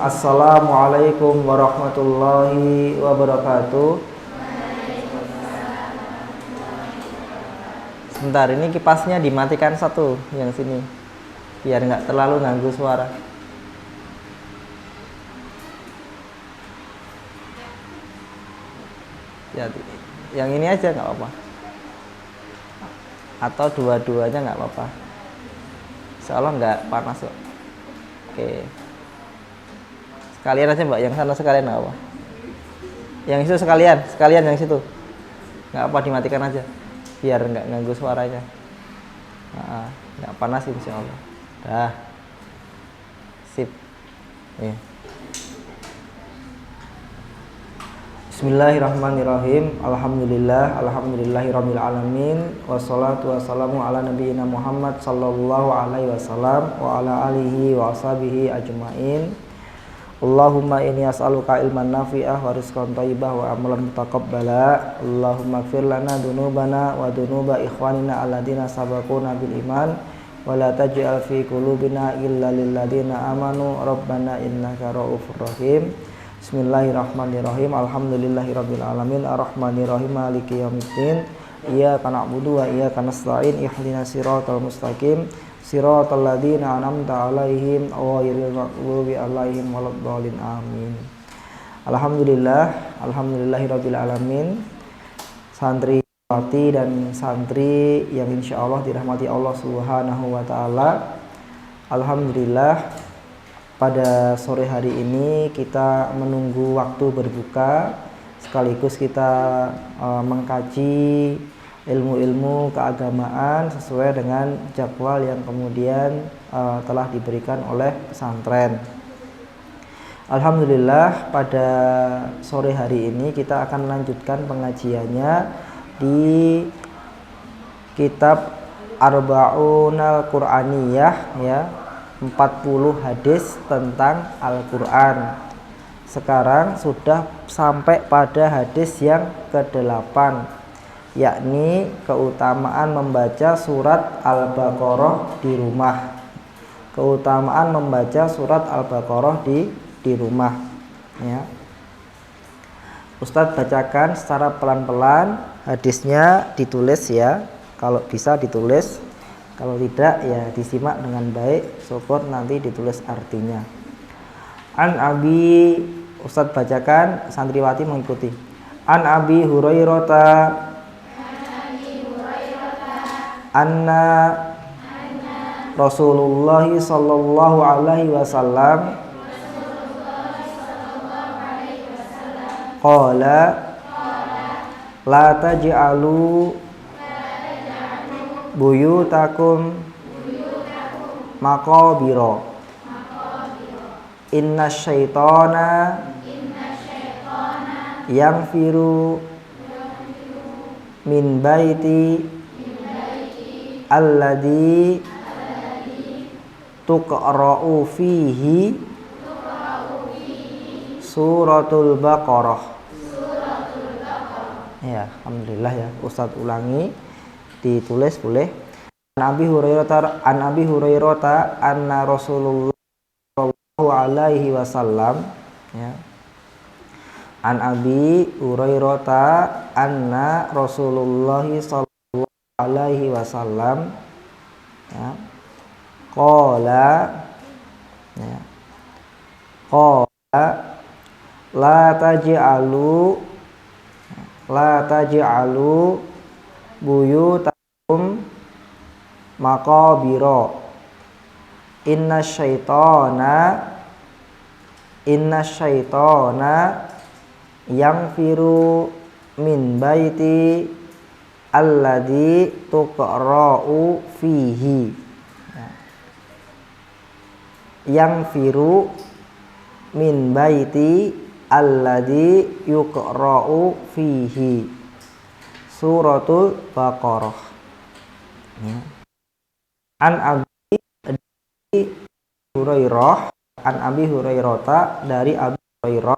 Assalamualaikum warahmatullahi wabarakatuh. Sebentar, ini kipasnya dimatikan satu yang sini biar nggak terlalu ganggu suara. Ya, yang ini aja nggak apa-apa. Atau dua-duanya nggak apa-apa. Seolah nggak panas kok. Oke. Sekalian aja mbak, yang sana sekalian nggak apa. Yang itu sekalian yang situ. Nggak apa, dimatikan aja. Biar nggak ganggu suaranya. Nggak panas insya Allah. Dah. Sip. Bismillahirrahmanirrahim. Alhamdulillahirabbil alamin. Wassalatu wassalamu ala nabiyyina Muhammad sallallahu alaihi wasallam wa ala alihi wa ashabihi ajmain. Allahumma inni as'aluka ilman nafi'ah wa rizqan thayyibah wa amalan mutaqabbala. Allahumma ighfir lana dzunubana wa dzunuba ikhwanina alladziina sabaquna bil iman wa la taj'al fi qulubina illa lil ladziina amanu rabbana innaka ra'ufur rahim. Bismillahirrahmanirrahim. Alhamdulillahirabbil alamin arrahmanirrahim maliki yaumiddin. Iyyaka na'budu wa iyyaka nasta'in ihdinas siratal mustaqim siratal ladzina an'amta 'alaihim ghairil maghdubi 'alaihim waladdallin amin. Alhamdulillahirabbil alamin. Santriwati dan santri yang insyaallah dirahmati Allah Subhanahu wa taala. Alhamdulillah, pada sore hari ini kita menunggu waktu berbuka sekaligus kita mengkaji ilmu-ilmu keagamaan sesuai dengan jadwal yang kemudian telah diberikan oleh pesantren. Alhamdulillah, pada sore hari ini kita akan melanjutkan pengajiannya di kitab Arba'unal Qur'aniyah, ya, 40 hadis tentang Al-Quran. Sekarang sudah sampai pada hadis yang ke-8, yakni keutamaan membaca surat Al-Baqarah di rumah. Keutamaan membaca surat Al-Baqarah di rumah, ya. Ustadz bacakan secara pelan-pelan hadisnya, ditulis ya, kalau bisa ditulis. Kalau tidak ya disimak dengan baik, syukur nanti ditulis artinya. An Abi, Ustadz bacakan, santriwati mengikuti. An Abi Hurairata anna Rasulullah sallallahu alaihi wasallam qala la taj'alu buyutakum maqabira inna syaitana yanfiru min baiti alladhi tuqra'u fihi suratul Baqarah. Ya, alhamdulillah ya, Ustadz ulangi, ditulis boleh. An Abi Hurairah anna Rasulullah sallallahu alaihi wasallam, ya. An Abi Hurairah anna Rasulullah sallallahu alaihi wasallam, ya, qala, ya, qala la taj'alu buyutakum maqabira inna syaitana yanfiru min baiti alladhi tuqra'u fihi. Yanfiru min baiti alladhi yuqra'u fihi suratul Baqarah, ya. An Abi Hurairah, an Abi Hurairah, dari Abi Hurairah,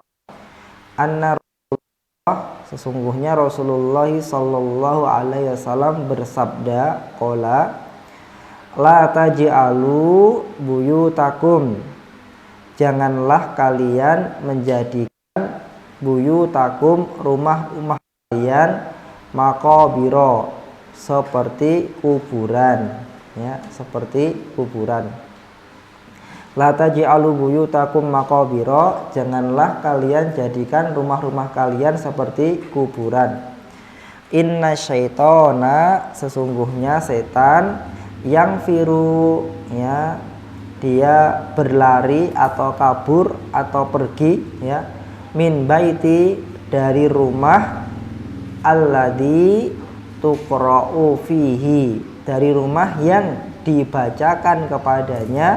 anna Rasulullah, sesungguhnya Rasulullah sallallahu alaihi wasallam bersabda, qala la taj'alu buyutakum janganlah kalian menjadikan buyutakum rumah-rumah kalian maqabira, seperti kuburan, ya, seperti kuburan. La taj'alu buyutakum maqabira, janganlah kalian jadikan rumah-rumah kalian seperti kuburan. Inna syaitona, sesungguhnya setan, yang firu, ya, dia berlari atau kabur atau pergi, ya, min baiti, dari rumah, alladzi tuqra'u fihi, dari rumah yang dibacakan kepadanya,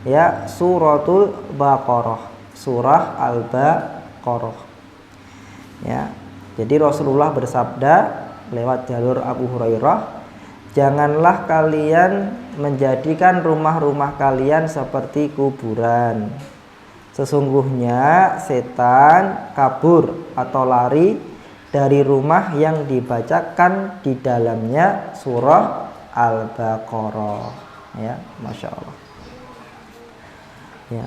ya, suratul Baqarah, surah Al-Baqarah, ya. Jadi Rasulullah bersabda lewat jalur Abu Hurairah, janganlah kalian menjadikan rumah-rumah kalian seperti kuburan. Sesungguhnya setan kabur atau lari dari rumah yang dibacakan di dalamnya surah Al-Baqarah, ya, Masya Allah. Ya,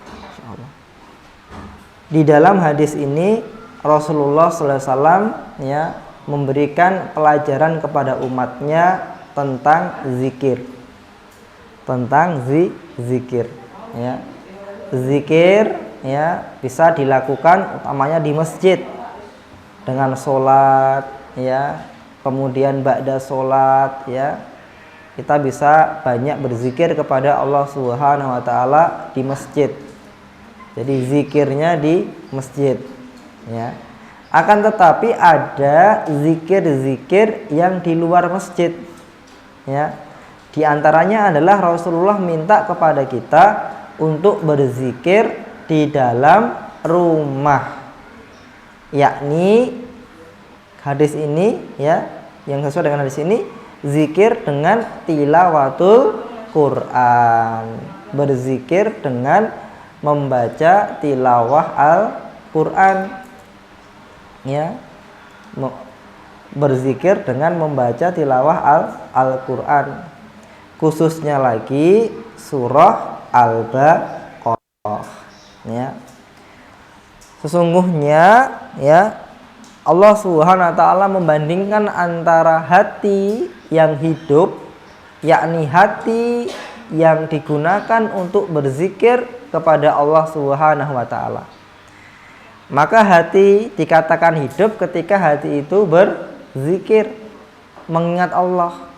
Masya Allah. Di dalam hadis ini Rasulullah SAW, ya, memberikan pelajaran kepada umatnya tentang zikir, tentang zikir, ya. Zikir, ya, bisa dilakukan utamanya di masjid dengan sholat, ya, kemudian ba'da sholat, ya, kita bisa banyak berzikir kepada Allah Subhanahu wa taala di masjid. Jadi zikirnya di masjid, ya. Akan tetapi ada zikir-zikir yang di luar masjid, ya. Di antaranya adalah Rasulullah minta kepada kita untuk berzikir di dalam rumah. Yakni hadis ini, ya, yang sesuai dengan hadis ini, zikir dengan tilawatul Quran, berzikir dengan membaca tilawah Al-Quran, ya, berzikir dengan membaca tilawah Al-Quran, khususnya lagi surah Al-Baqarah, ya. Sesungguhnya, ya, Allah Subhanahu wa taala membandingkan antara hati yang hidup, yakni hati yang digunakan untuk berzikir kepada Allah Subhanahu wa taala. Maka hati dikatakan hidup ketika hati itu berzikir, mengingat Allah.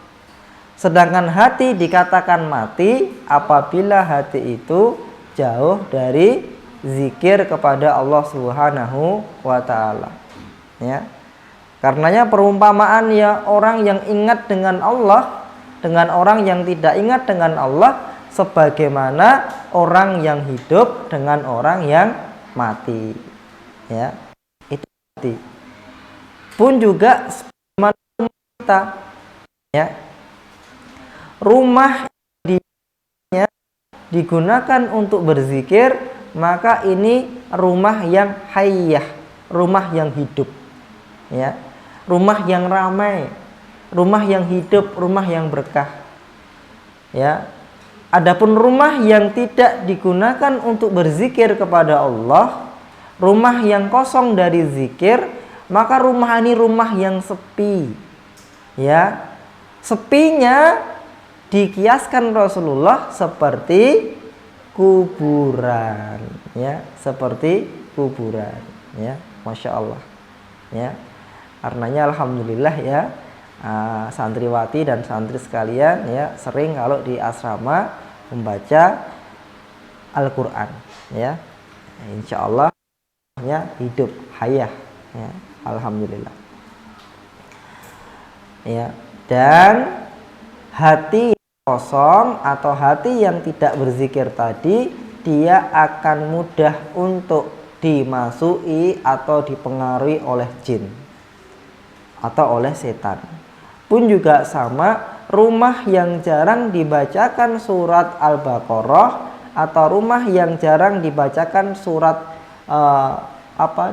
Sedangkan hati dikatakan mati apabila hati itu jauh dari zikir kepada Allah Subhanahu wa taala. Ya. Karenanya perumpamaan, ya, orang yang ingat dengan Allah dengan orang yang tidak ingat dengan Allah sebagaimana orang yang hidup dengan orang yang mati, ya. Itu mati. Pun juga kita, ya, rumah digunakan untuk berzikir, maka ini rumah yang hayyah, rumah yang hidup, ya, rumah yang ramai, rumah yang hidup, rumah yang berkah, ya. Adapun rumah yang tidak digunakan untuk berzikir kepada Allah, rumah yang kosong dari zikir, maka rumah ini rumah yang sepi, ya. Sepinya dikiaskan Rasulullah seperti kuburan, ya, seperti kuburan, ya, Masya Allah, ya. Karenanya alhamdulillah, ya, santriwati dan santri sekalian, ya, sering kalau di asrama membaca Al-Quran, ya, insya Allah, ya, hidup hayah, ya, alhamdulillah, ya. Dan hati kosong atau hati yang tidak berzikir tadi, dia akan mudah untuk dimasuki atau dipengaruhi oleh jin atau oleh setan. Pun juga sama, rumah yang jarang dibacakan surat Al-Baqarah atau rumah yang jarang dibacakan surat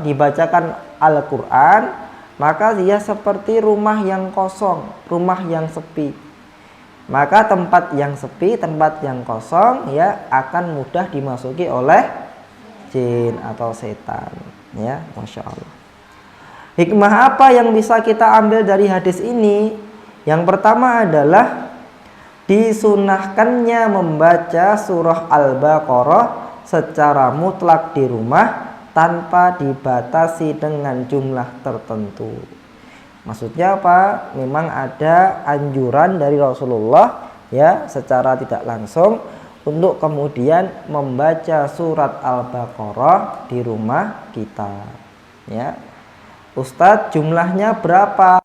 dibacakan Al-Quran, maka dia seperti rumah yang kosong, rumah yang sepi. maka tempat yang sepi, tempat yang kosong ya akan mudah dimasuki oleh jin atau setan ya. Masya Allah. Hikmah apa yang bisa kita ambil dari hadis ini? Yang pertama adalah disunahkannya membaca surah Al-Baqarah secara mutlak di rumah tanpa dibatasi dengan jumlah tertentu. Maksudnya apa? Memang ada anjuran dari Rasulullah ya secara tidak langsung untuk kemudian membaca surat Al-Baqarah di rumah kita ya. Ustadz, jumlahnya berapa?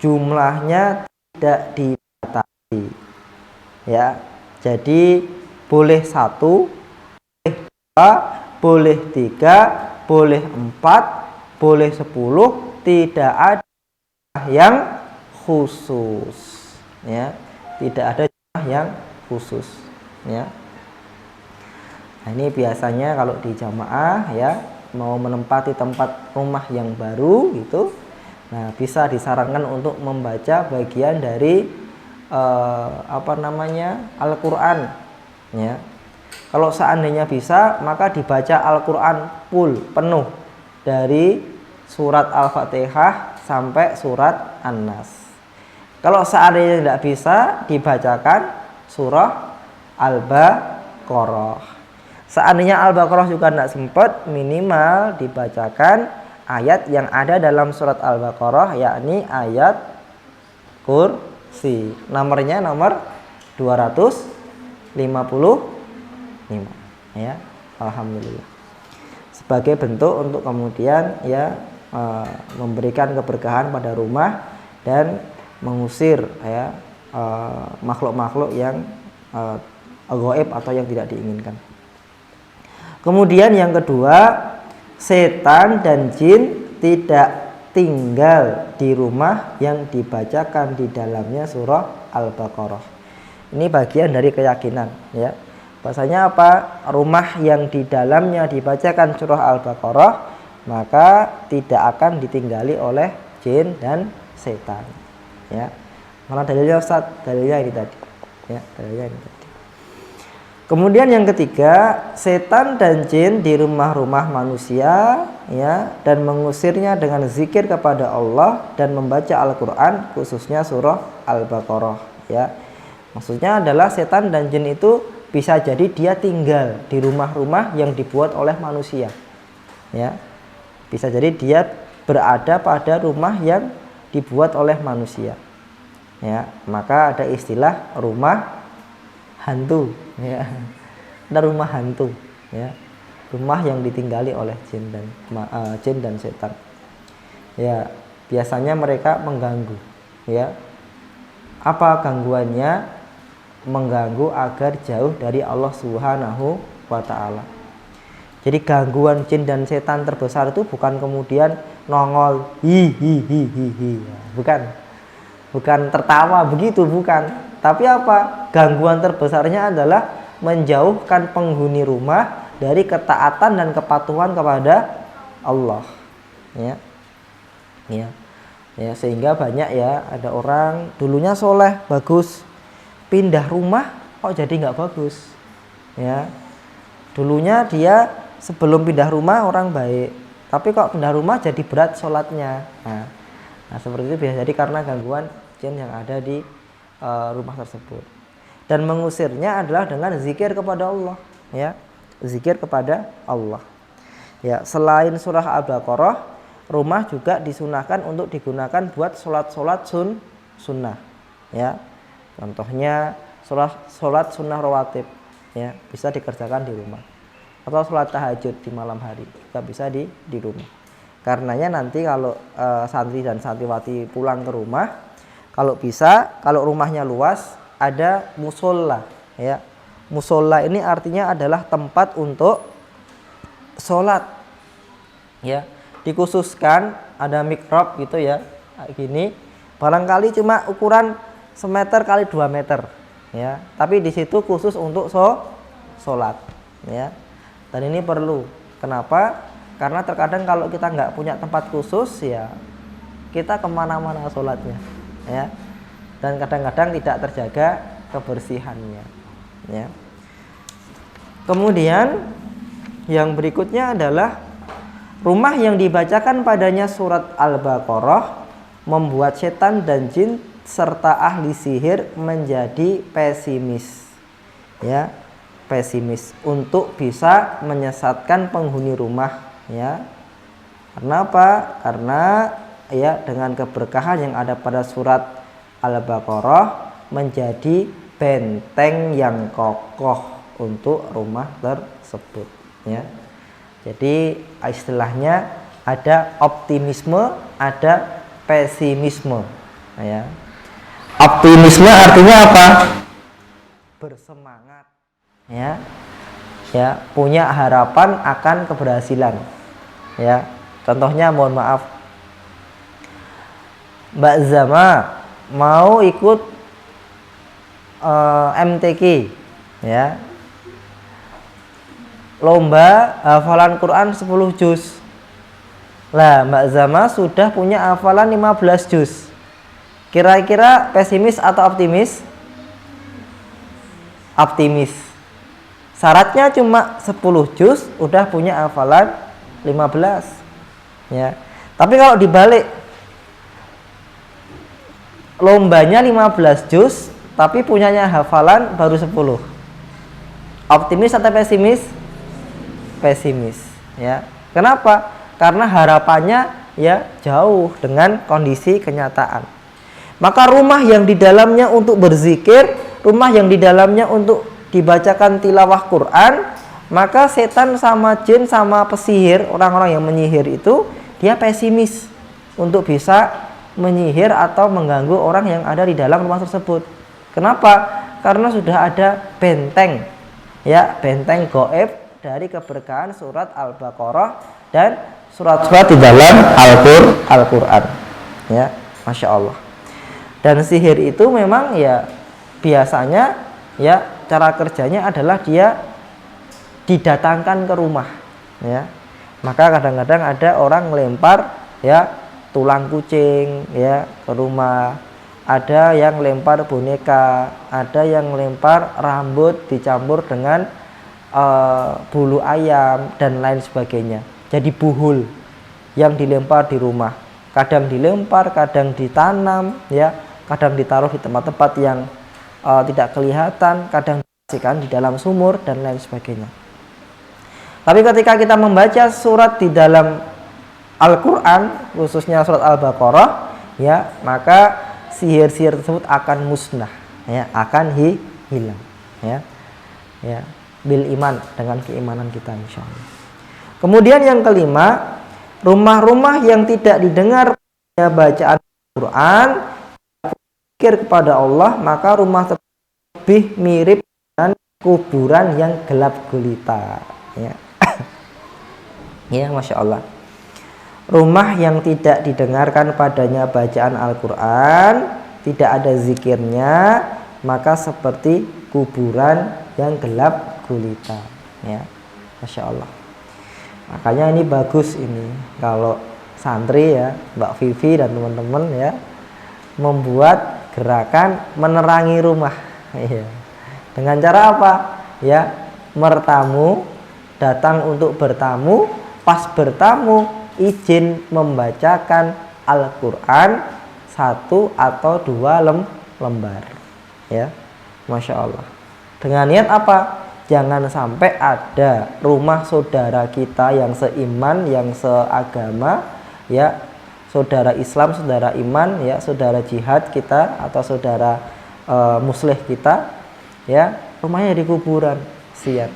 Jumlahnya tidak dibatasi ya. Jadi boleh 1, boleh 2, boleh 3, boleh 4, boleh 10, tidak ada yang khusus ya, tidak ada jumlah yang khusus ya. Nah, ini biasanya kalau di jamaah ya mau menempati tempat rumah yang baru gitu, nah bisa disarankan untuk membaca bagian dari Al-Quran ya. Kalau seandainya bisa maka dibaca Al-Quran full penuh dari surat Al-Fatihah sampai surat An-Nas. Kalau seandainya tidak bisa dibacakan surah Al-Baqarah. Seandainya Al-Baqarah juga tidak sempat, minimal dibacakan ayat yang ada dalam surat Al-Baqarah, yakni ayat kursi. Nomornya nomor 255 ya. Alhamdulillah. Sebagai bentuk untuk kemudian ya memberikan keberkahan pada rumah dan mengusir ya makhluk-makhluk yang gaib atau yang tidak diinginkan. Kemudian yang kedua, setan dan jin tidak tinggal di rumah yang dibacakan di dalamnya surah Al-Baqarah. Ini bagian dari keyakinan ya. Bahasanya apa? Rumah yang di dalamnya dibacakan surah Al-Baqarah maka tidak akan ditinggali oleh jin dan setan ya. Mana dalilnya Ustaz? Dalilnya ini tadi ya, dalilnya ini tadi. Kemudian yang ketiga, setan dan jin di rumah-rumah manusia ya dan mengusirnya dengan zikir kepada Allah dan membaca Al-Qur'an, khususnya surah Al-Baqarah ya. Maksudnya adalah setan dan jin itu bisa jadi dia tinggal di rumah-rumah yang dibuat oleh manusia ya. Bisa jadi dia berada pada rumah yang dibuat oleh manusia ya. Maka ada istilah rumah hantu ya. Ada rumah hantu ya, rumah yang ditinggali oleh jin dan setan ya. Biasanya mereka mengganggu ya. Apa gangguannya? Mengganggu agar jauh dari Allah Subhanahu wa ta'ala. Jadi gangguan jin dan setan terbesar itu bukan kemudian nongol hi, bukan tertawa begitu, bukan. Tapi apa? Gangguan terbesarnya adalah menjauhkan penghuni rumah dari ketaatan dan kepatuhan kepada Allah ya. Ya, sehingga banyak ya ada orang dulunya soleh bagus, pindah rumah kok jadi nggak bagus ya. Dulunya dia sebelum pindah rumah orang baik, tapi kok pindah rumah jadi berat sholatnya. Nah seperti itu bisa jadi karena gangguan jin yang ada di rumah tersebut. Dan mengusirnya adalah dengan zikir kepada Allah ya, zikir kepada Allah ya. Selain surah Al-Baqarah, rumah juga disunahkan untuk digunakan buat sholat sunnah ya. Contohnya sholat sunnah rawatib ya, bisa dikerjakan di rumah. Atau sholat tahajud di malam hari juga bisa di rumah. Karenanya nanti kalau santri dan santriwati pulang ke rumah, kalau bisa, kalau rumahnya luas, ada musola ya. Musola ini artinya adalah tempat untuk sholat ya. Dikhususkan ada mikrab gitu ya, kayak gini. Barangkali cuma ukuran semeter kali 2 meter ya, tapi di situ khusus untuk sholat ya. Dan ini perlu. Kenapa? Karena terkadang kalau kita nggak punya tempat khusus ya, kita kemana-mana sholatnya ya. Dan kadang-kadang tidak terjaga kebersihannya, ya. Kemudian yang berikutnya adalah rumah yang dibacakan padanya surat Al-Baqarah membuat setan dan jin serta ahli sihir menjadi pesimis, ya, pesimis untuk bisa menyesatkan penghuni rumah, ya. Karena apa? Karena ya dengan keberkahan yang ada pada surat Al-Baqarah menjadi benteng yang kokoh untuk rumah tersebut, ya. Jadi istilahnya ada optimisme, ada pesimisme, ya. Optimisme artinya apa? Bersemangat, ya, ya, punya harapan akan keberhasilan, ya. Contohnya, mohon maaf, Mbak Zama mau ikut MTQ, ya, lomba hafalan Quran 10 juz. Lah, Mbak Zama sudah punya hafalan 15 juz. Kira-kira pesimis atau optimis? Optimis. Syaratnya cuma 10 juz, udah punya hafalan 15. Ya. Tapi kalau dibalik, lombanya 15 juz, tapi punyanya hafalan baru 10. Optimis atau pesimis? Pesimis, ya. Kenapa? Karena harapannya ya jauh dengan kondisi kenyataan. Maka rumah yang di dalamnya untuk berzikir, rumah yang di dalamnya untuk dibacakan tilawah Quran, maka setan sama jin sama pesihir, orang-orang yang menyihir itu, dia pesimis untuk bisa menyihir atau mengganggu orang yang ada di dalam rumah tersebut. Kenapa? Karena sudah ada benteng, ya, benteng gaib dari keberkahan surat Al-Baqarah dan surat-surat di dalam Al-Quran, ya, Masya Allah. Dan sihir itu memang ya biasanya ya cara kerjanya adalah dia didatangkan ke rumah, ya. Maka kadang-kadang ada orang lempar ya tulang kucing ya ke rumah, ada yang lempar boneka, ada yang lempar rambut dicampur dengan bulu ayam dan lain sebagainya. Jadi buhul yang dilempar di rumah. Kadang dilempar, kadang ditanam, ya, kadang ditaruh di tempat-tempat yang tidak kelihatan, kadang dikasihkan di dalam sumur dan lain sebagainya. Tapi ketika kita membaca surat di dalam Al-Quran, khususnya surat Al-Baqarah, ya, maka sihir-sihir tersebut akan musnah, ya, akan hilang, ya, ya, bil iman, dengan keimanan kita insyaallah. Kemudian yang kelima, rumah-rumah yang tidak didengar bacaan Al-Quran, pikir kepada Allah, maka rumah tersebut lebih mirip dengan kuburan yang gelap gulita, ya. Ya, Masya Allah. Rumah yang tidak didengarkan padanya bacaan Al-Quran, tidak ada zikirnya, maka seperti kuburan yang gelap gulita, ya, Masya Allah. Makanya ini bagus ini kalau santri ya, Mbak Vivi dan teman-teman ya, membuat gerakan menerangi rumah, ya. Dengan cara apa? Ya, mertamu, datang untuk bertamu, pas bertamu izin membacakan Al-Quran 1 atau 2 lembar, ya, Masya Allah. Dengan niat apa? Jangan sampai ada rumah saudara kita yang seiman, yang seagama, ya, saudara Islam, saudara iman, ya, saudara jihad kita atau saudara muslih kita, ya, rumahnya di kuburan, siap.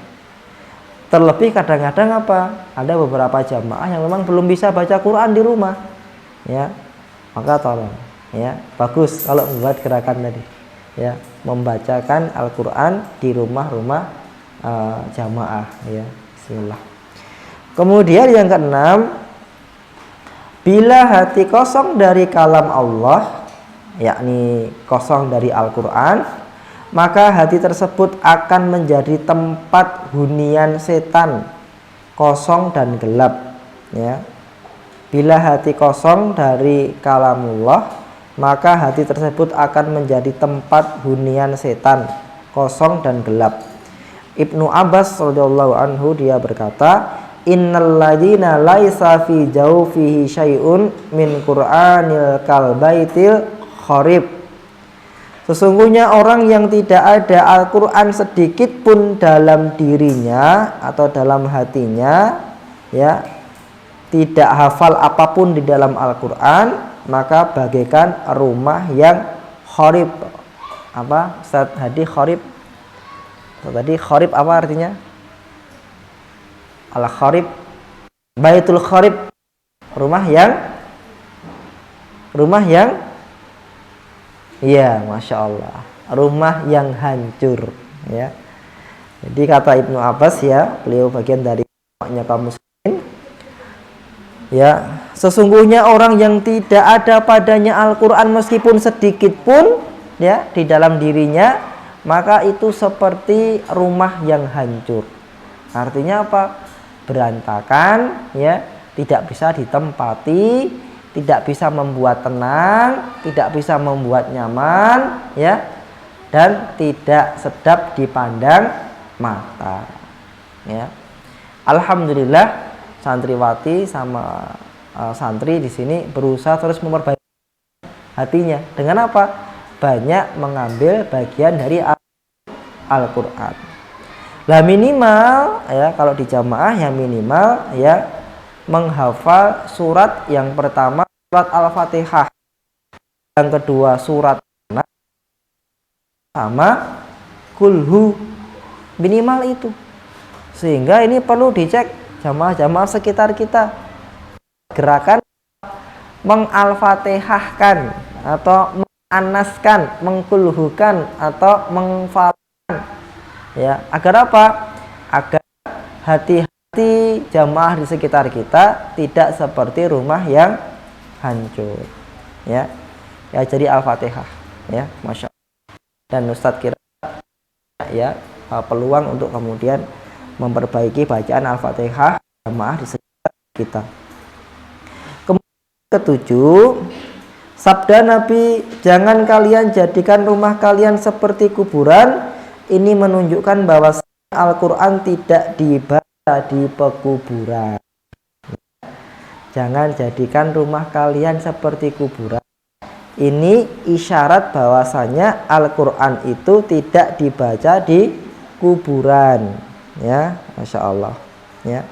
Terlebih kadang-kadang apa? Ada beberapa jamaah yang memang belum bisa baca Quran di rumah, ya, maka tolong, ya, bagus kalau membuat gerakan tadi, ya, membacakan Al-Quran di rumah-rumah jamaah, ya. Bismillah. Kemudian yang keenam, bila hati kosong dari kalam Allah, yakni kosong dari Al-Quran, maka hati tersebut akan menjadi tempat hunian setan, kosong dan gelap, ya. Bila hati kosong dari kalamullah, maka hati tersebut akan menjadi tempat hunian setan, kosong dan gelap. Ibnu Abbas radhiyallahu anhu dia berkata, innal ladzina laisa fi jawfihi syai'un min qur'anil kalbaitil kharib. Sesungguhnya orang yang tidak ada Al-Qur'an sedikit pun dalam dirinya atau dalam hatinya, ya, tidak hafal apapun di dalam Al-Qur'an, maka bagaikan rumah yang kharib. Apa Ustaz Hadi kharib? Tadi kharib apa artinya? Al-kharib, baitul kharib, rumah yang ya, Masya Allah, rumah yang hancur, ya. Jadi kata Ibnu Abbas, ya, beliau bagian dari umatnya kaum muslimin, ya, sesungguhnya orang yang tidak ada padanya Al-Quran meskipun sedikit pun, ya, di dalam dirinya, maka itu seperti rumah yang hancur. Artinya apa? Berantakan, ya, tidak bisa ditempati, tidak bisa membuat tenang, tidak bisa membuat nyaman, ya, dan tidak sedap dipandang mata, ya. Alhamdulillah santriwati sama santri di sini berusaha terus memperbaiki hatinya dengan apa? Banyak mengambil bagian dari Al-Qur'an. Lah minimal, ya, kalau di jamaah ya minimal, ya, menghafal surat yang pertama surat Al-Fatihah, yang kedua surat sama kulhu, minimal itu. Sehingga ini perlu dicek jamaah-jamaah sekitar kita, gerakan mengal-fatihahkan atau menganaskan, mengkulhukan atau mengfalkan, ya, agar apa? Agar hati jamaah di sekitar kita tidak seperti rumah yang hancur, ya. Ya, jadi Al-Fatihah, ya, Masya Allah. Dan Ustadz kira, ya, peluang untuk kemudian memperbaiki bacaan Al-Fatihah jamaah di sekitar kita. Kemudian ketujuh, sabda Nabi, jangan kalian jadikan rumah kalian seperti kuburan. Ini menunjukkan bahwa Al-Quran tidak dibaca di pekuburan. Jangan jadikan rumah kalian seperti kuburan. Ini isyarat bahwasanya Al-Quran itu tidak dibaca di kuburan, ya, Masya Allah, ya.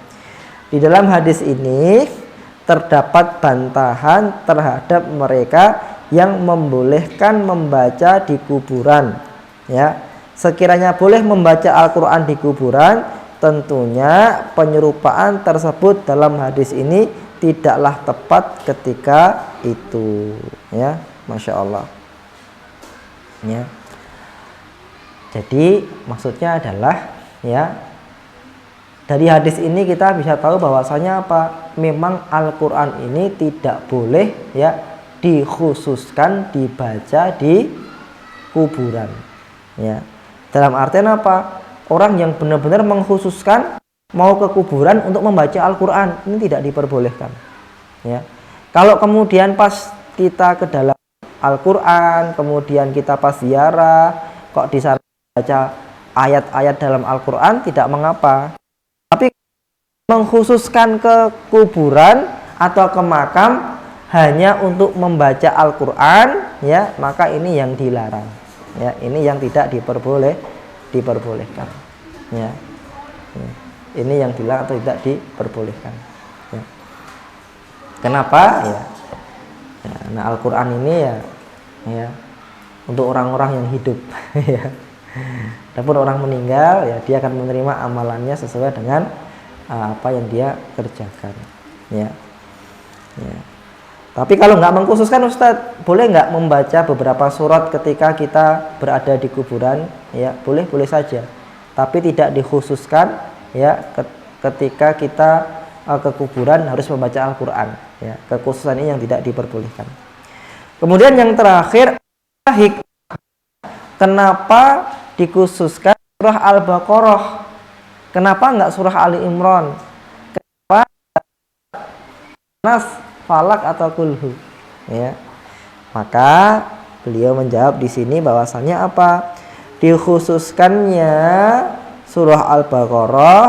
Di dalam hadis ini terdapat bantahan terhadap mereka yang membolehkan membaca di kuburan, ya. Sekiranya boleh membaca Al-Quran di kuburan, tentunya penyerupaan tersebut dalam hadis ini tidaklah tepat ketika itu, ya, Masya Allah, ya. Jadi maksudnya adalah, ya, dari hadis ini kita bisa tahu bahwasanya apa? Memang Al-Quran ini tidak boleh, ya, dikhususkan dibaca di kuburan, ya. Dalam artian apa? Orang yang benar-benar mengkhususkan mau ke kuburan untuk membaca Al-Quran, ini tidak diperbolehkan, ya. Kalau kemudian pas kita ke dalam Al-Quran, kemudian kita pas ziarah, kok di sana baca ayat-ayat dalam Al-Quran, tidak mengapa. Tapi mengkhususkan ke kuburan atau ke makam hanya untuk membaca Al-Quran, ya, maka ini yang dilarang, ya, ini yang tidak diperbolehkan, ya. Ini yang dilarang atau tidak diperbolehkan, ya. Kenapa? Ya, nah, Al-Quran ini, ya, untuk orang-orang yang hidup, ya. Adapun orang meninggal, ya, dia akan menerima amalannya sesuai dengan apa yang dia kerjakan, ya. Tapi kalau nggak mengkhususkan, Ustadz, boleh nggak membaca beberapa surat ketika kita berada di kuburan? Ya, boleh saja. Tapi tidak dikhususkan, ya, ketika kita ke kuburan harus membaca Al-Quran, ya. Kekhususan ini yang tidak diperbolehkan. Kemudian yang terakhir, kenapa dikhususkan surah Al-Baqarah? Kenapa nggak surah Ali Imran? Kenapa Nas, Falak atau Kulhu, ya? Maka beliau menjawab di sini bahwasannya apa? Dikhususkannya surah Al-Baqarah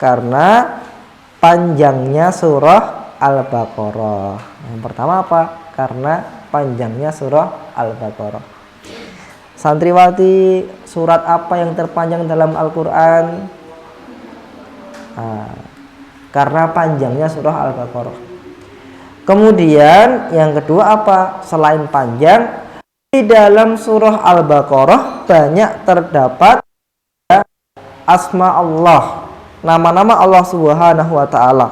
karena panjangnya surah Al-Baqarah. Yang pertama apa? Karena panjangnya surah Al-Baqarah. Santriwati, surat apa yang terpanjang dalam Al-Quran? Karena panjangnya surah Al-Baqarah. Kemudian yang kedua apa? Selain panjang, di dalam surah Al-Baqarah banyak terdapat asma Allah, nama-nama Allah Subhanahu wa taala,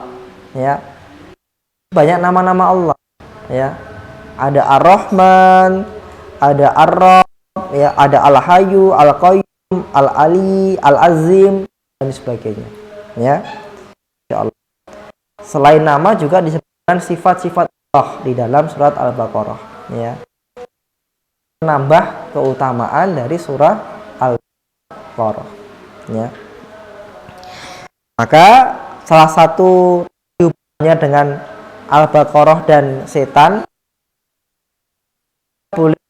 ya. Banyak nama-nama Allah, ya. Ada Ar-Rahman, ada Ar-Rabb, ya, ada Al-Hayyu, Al-Qayyum, Al-Ali, Al-Azim dan sebagainya, ya. Insyaallah. Selain nama juga disebutkan sifat-sifat Allah di dalam surat Al-Baqarah, ya. Menambah keutamaan dari surah Al-Baqarah, ya. Maka salah satu hubungannya dengan Al-Baqarah dan setan, boleh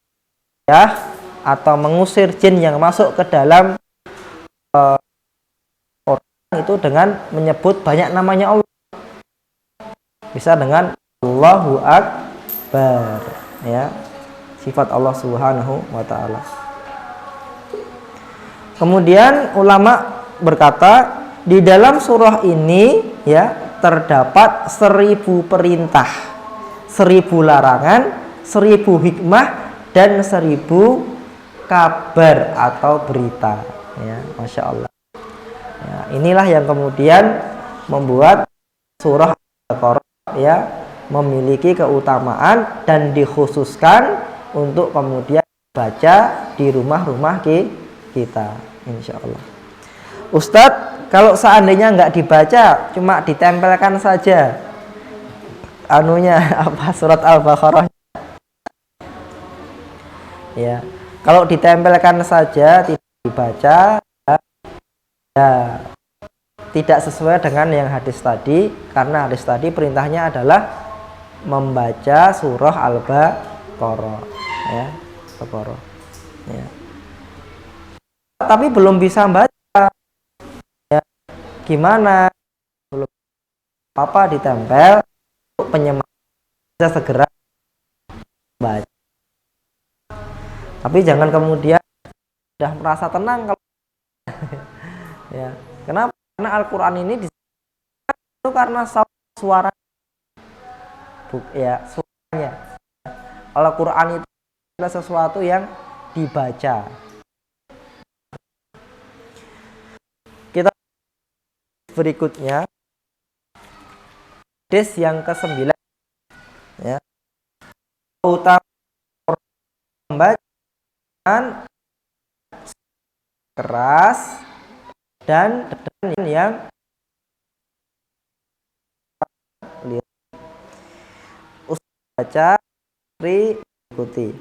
ya, atau mengusir jin yang masuk ke dalam orang itu dengan menyebut banyak namanya Allah. Bisa dengan Allahu Akbar, ya, sifat Allah Subhanahu wa taala. Kemudian ulama berkata, di dalam surah ini, ya, terdapat 1000 perintah, 1000 larangan, 1000 hikmah dan 1000 kabar atau berita, ya, Masya Allah. Ya, inilah yang kemudian membuat surah Al-Baqarah, ya, memiliki keutamaan dan dikhususkan untuk kemudian baca di rumah-rumah kita, insya Allah. Ustadz, kalau seandainya nggak dibaca, cuma ditempelkan saja apa, surat Al-Baqarah, ya, kalau ditempelkan saja tidak dibaca, ya, tidak sesuai dengan yang hadis tadi, karena hadis tadi perintahnya adalah membaca surah Al-Baqarah, ya, Al-Baqarah, ya. Tapi belum bisa baca, ya, gimana? Belum apa ditempel, penyemangat bisa segera baca. Tapi jangan kemudian sudah merasa tenang kalau ya. Kenapa? Karena Al-Quran ini itu karena suara, ya, suaranya. Al-Quran itu adalah sesuatu yang dibaca. Kita berikutnya hadis yang ke-9, ya, utama pembacaan keras dan yang baca ikuti.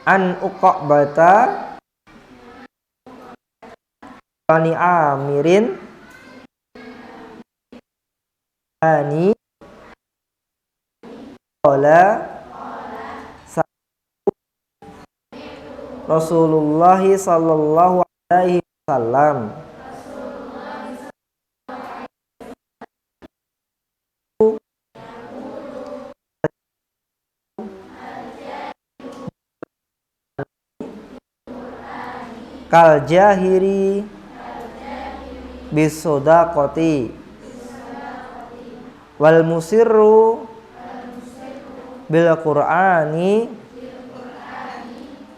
An Uqbata Bani Amirin Bani qala Rasulullah sallallahu alaihi wasallam kal jahiri bisodaqati wal musirru bil qur'ani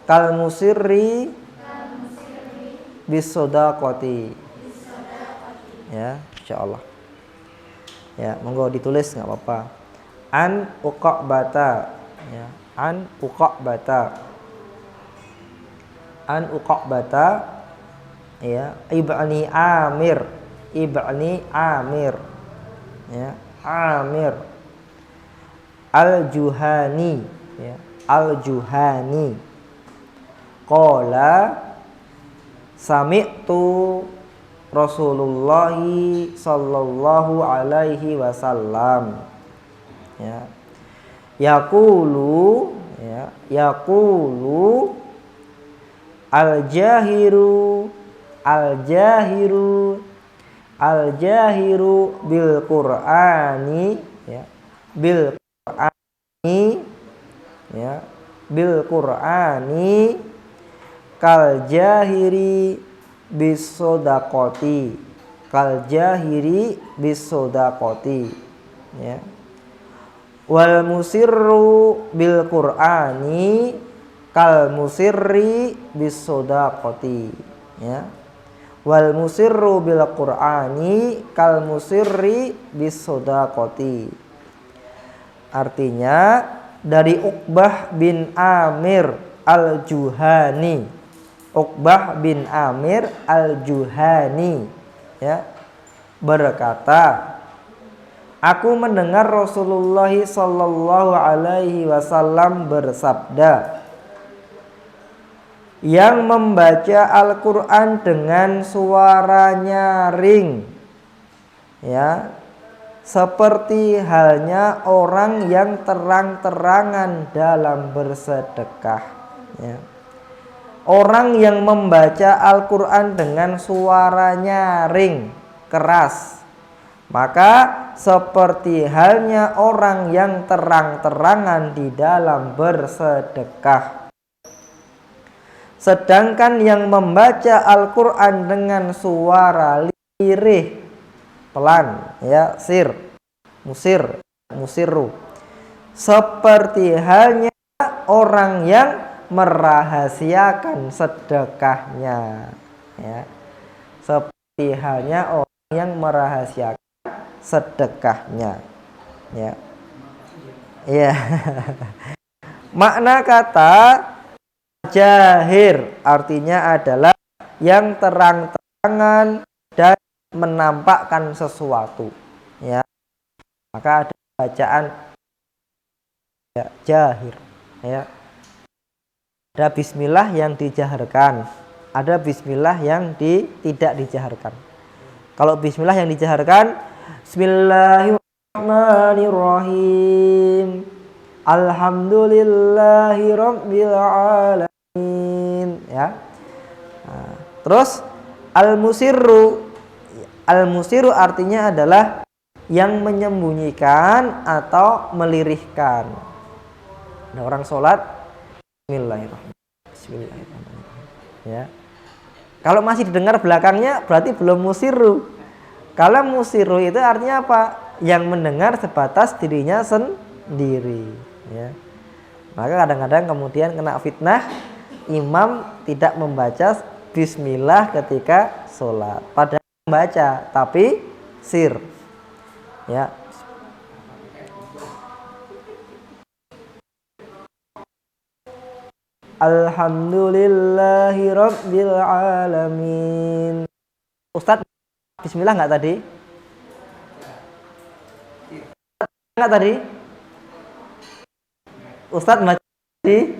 kal musirri bisodaqati, ya, insyaallah, ya, monggo ditulis nggak apa-apa. An Uqbata, ya, an Uqbata, an Uqbata, ya, ibni Amir, ya, Amir Al-Juhani, ya, Al-Juhani, qala sami'tu Rasulullah sallallahu alaihi wasallam, ya, Yaqulu, ya, yaqulu al-jahiru, al-jahiru, al-jahiru bil Qur'ani, ya, bil Qur'ani, ya, bil Qur'ani kal jahiri bis sodaqoti, kal jahiri bis sodaqoti, ya. Wal musirru bil Qur'ani kal musirri bis sodaqoti, ya. Wal musirru bil Qur'ani kal musirri bis sodaqoti. Artinya dari Uqbah bin Amir al-Juhani, Uqbah bin Amir al-Juhani, ya, berkata, aku mendengar Rasulullah sallallahu alaihi wasallam bersabda, yang membaca Al-Quran dengan suara nyaring, ya, seperti halnya orang yang terang-terangan dalam bersedekah, ya. Orang yang membaca Al-Quran dengan suara nyaring, keras, maka seperti halnya orang yang terang-terangan di dalam bersedekah. Sedangkan yang membaca Al-Quran dengan suara lirih, pelan, ya, sir, musir, musirru, seperti halnya orang yang merahasiakan sedekahnya, ya. Seperti halnya orang yang merahasiakan sedekahnya, ya. Ya. Makna kata jahir artinya adalah yang terang-terangan dan menampakkan sesuatu, ya. Maka ada bacaan, ya, jahir, ya. Ada bismillah yang dijaharkan, ada bismillah yang tidak dijaharkan. Kalau bismillah yang dijaharkan, bismillahirrahmanirrahim, alhamdulillahi rabbil alamin, ya. Nah, terus al-musirru, al-musirru artinya adalah yang menyembunyikan atau melirihkan. Nah, orang sholat bismillahirrahmanirrahim, bismillahirrahmanirrahim, ya. Kalau masih didengar belakangnya berarti belum musirru. Kalau musirru itu artinya apa? Yang mendengar sebatas dirinya sendiri, ya. Maka kadang-kadang kemudian kena fitnah, imam tidak membaca bismillah ketika sholat, padahal membaca tapi sir, ya. Alhamdulillahi rabbil alamin. Ustadz bismillah nggak tadi? Nggak tadi? Ustadz baca tadi?